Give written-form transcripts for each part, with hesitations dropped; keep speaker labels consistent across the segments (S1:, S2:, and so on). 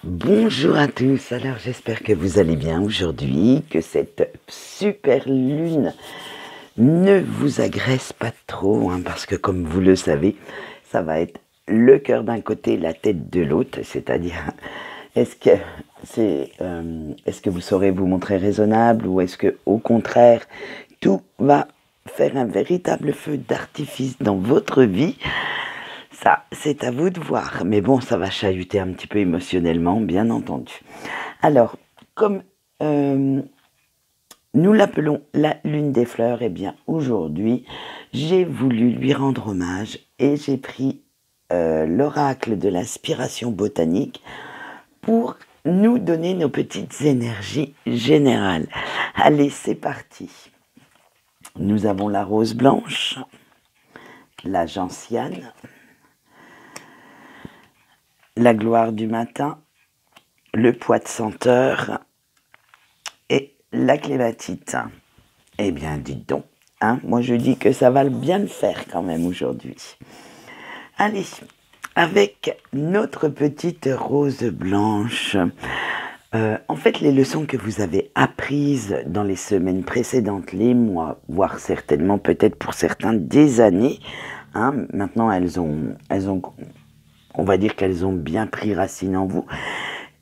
S1: Bonjour à tous, alors j'espère que vous allez bien aujourd'hui, que cette super lune ne vous agresse pas trop, parce que comme vous le savez, ça va être le cœur d'un côté, la tête de l'autre, c'est-à-dire est-ce que est-ce que vous saurez vous montrer raisonnable ou est-ce que au contraire tout va faire un véritable feu d'artifice dans votre vie? Ça, c'est à vous de voir. Mais bon, ça va chahuter un petit peu émotionnellement, bien entendu. Alors, comme euh, nous l'appelons la lune des fleurs, eh bien aujourd'hui, j'ai voulu lui rendre hommage et j'ai pris l'oracle de l'inspiration botanique pour nous donner nos petites énergies générales. Allez, c'est parti. Nous avons la rose blanche, la gentiane, la gloire du matin, le pois de senteur et la clématite. Eh bien, dites donc, moi je dis que ça va bien le faire quand même aujourd'hui. Allez, avec notre petite rose blanche, en fait, les leçons que vous avez apprises dans les semaines précédentes, les mois, voire certainement peut-être pour certains des années, maintenant on va dire qu'elles ont bien pris racine en vous.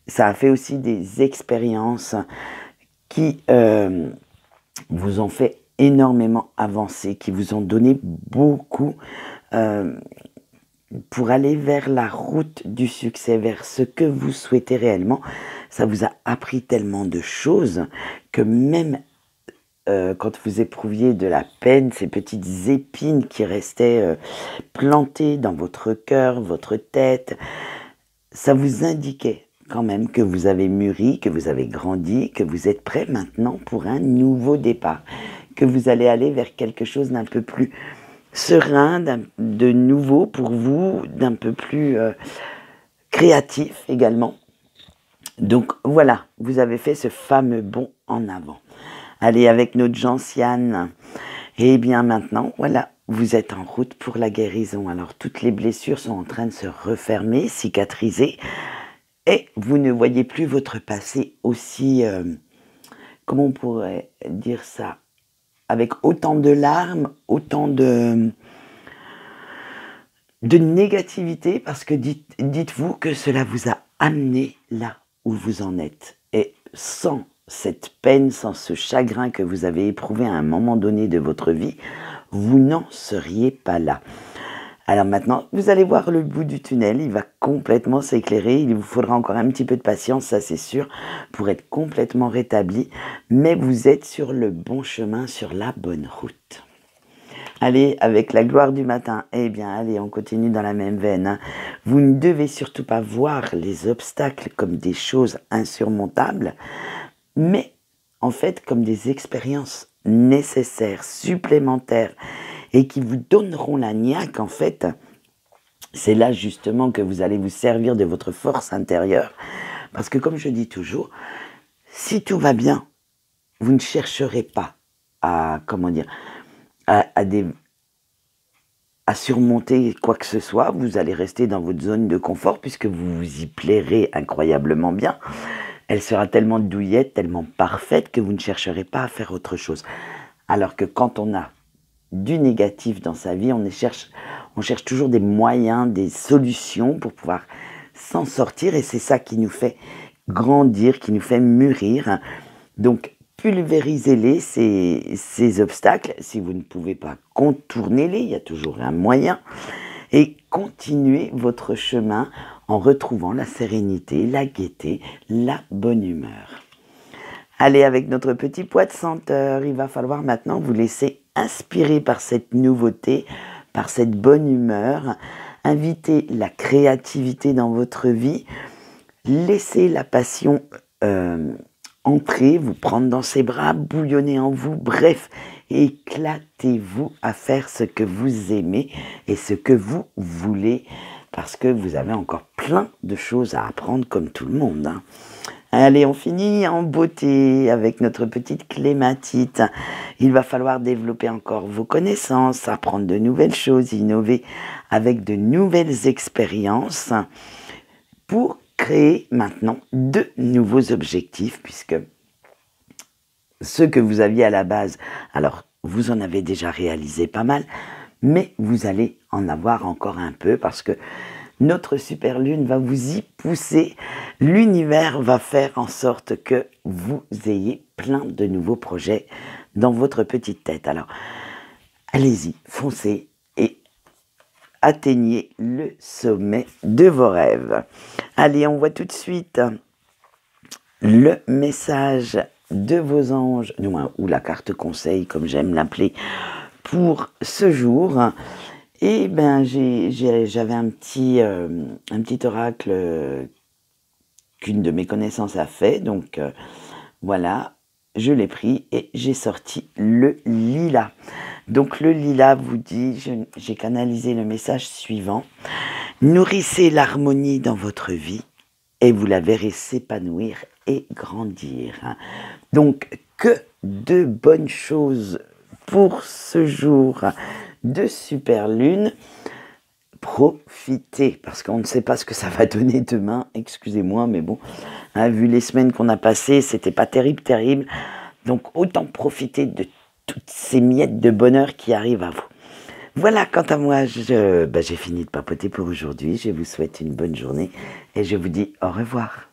S1: Ça a fait aussi des expériences qui vous ont fait énormément avancer, qui vous ont donné beaucoup pour aller vers la route du succès, vers ce que vous souhaitez réellement. Ça vous a appris tellement de choses que même quand vous éprouviez de la peine, ces petites épines qui restaient plantées dans votre cœur, votre tête, ça vous indiquait quand même que vous avez mûri, que vous avez grandi, que vous êtes prêt maintenant pour un nouveau départ, que vous allez aller vers quelque chose d'un peu plus serein, de nouveau pour vous, d'un peu plus créatif également. Donc voilà, vous avez fait ce fameux bond en avant. Allez, avec notre gentiane, et bien maintenant, voilà, vous êtes en route pour la guérison. Alors toutes les blessures sont en train de se refermer, cicatriser, et vous ne voyez plus votre passé aussi, comment on pourrait dire ça, avec autant de larmes, autant de négativité, parce que dites-vous que cela vous a amené là où vous en êtes. Et sans cette peine, sans ce chagrin que vous avez éprouvé à un moment donné de votre vie, vous n'en seriez pas là. Alors maintenant, vous allez voir le bout du tunnel, il va complètement s'éclairer, il vous faudra encore un petit peu de patience, ça c'est sûr, pour être complètement rétabli, mais vous êtes sur le bon chemin, sur la bonne route. Allez, avec la gloire du matin, eh bien allez, on continue dans la même veine. Vous ne devez surtout pas voir les obstacles comme des choses insurmontables, mais en fait comme des expériences nécessaires, supplémentaires, et qui vous donneront la niaque, en fait. C'est là justement que vous allez vous servir de votre force intérieure, parce que comme je dis toujours, si tout va bien, vous ne chercherez pas à, comment dire, à surmonter quoi que ce soit, vous allez rester dans votre zone de confort, puisque vous vous y plairez incroyablement bien. Elle sera tellement douillette, tellement parfaite, que vous ne chercherez pas à faire autre chose. Alors que quand on a du négatif dans sa vie, on cherche toujours des moyens, des solutions pour pouvoir s'en sortir, et c'est ça qui nous fait grandir, qui nous fait mûrir. Donc pulvérisez-les, ces obstacles. Si vous ne pouvez pas, contournez-les, il y a toujours un moyen, et continuez votre chemin en retrouvant la sérénité, la gaieté, la bonne humeur. Allez, avec notre petit pois de senteur, il va falloir maintenant vous laisser inspirer par cette nouveauté, par cette bonne humeur. Invitez la créativité dans votre vie. Laissez la passion entrer, vous prendre dans ses bras, bouillonner en vous. Bref, éclatez-vous à faire ce que vous aimez et ce que vous voulez, parce que vous avez encore plein de choses à apprendre comme tout le monde. Allez, on finit en beauté avec notre petite clématite. Il va falloir développer encore vos connaissances, apprendre de nouvelles choses, innover avec de nouvelles expériences pour créer maintenant de nouveaux objectifs, puisque ceux que vous aviez à la base, alors vous en avez déjà réalisé pas mal, mais vous allez en avoir encore un peu parce que notre super lune va vous y pousser. L'univers va faire en sorte que vous ayez plein de nouveaux projets dans votre petite tête. Alors, allez-y, foncez et atteignez le sommet de vos rêves. Allez, on voit tout de suite le message de vos anges, ou la carte conseil, comme j'aime l'appeler, pour ce jour. Et ben j'avais un petit oracle qu'une de mes connaissances a fait, donc voilà, je l'ai pris et j'ai sorti le lilas. Donc le lilas vous dit, j'ai canalisé le message suivant: nourrissez l'harmonie dans votre vie et vous la verrez s'épanouir et grandir. Donc que de bonnes choses pour ce jour de super lune. Profitez, parce qu'on ne sait pas ce que ça va donner demain, excusez-moi, mais bon, hein, vu les semaines qu'on a passées, c'était pas terrible, donc autant profiter de toutes ces miettes de bonheur qui arrivent à vous. Voilà, quant à moi, j'ai fini de papoter pour aujourd'hui, je vous souhaite une bonne journée et je vous dis au revoir.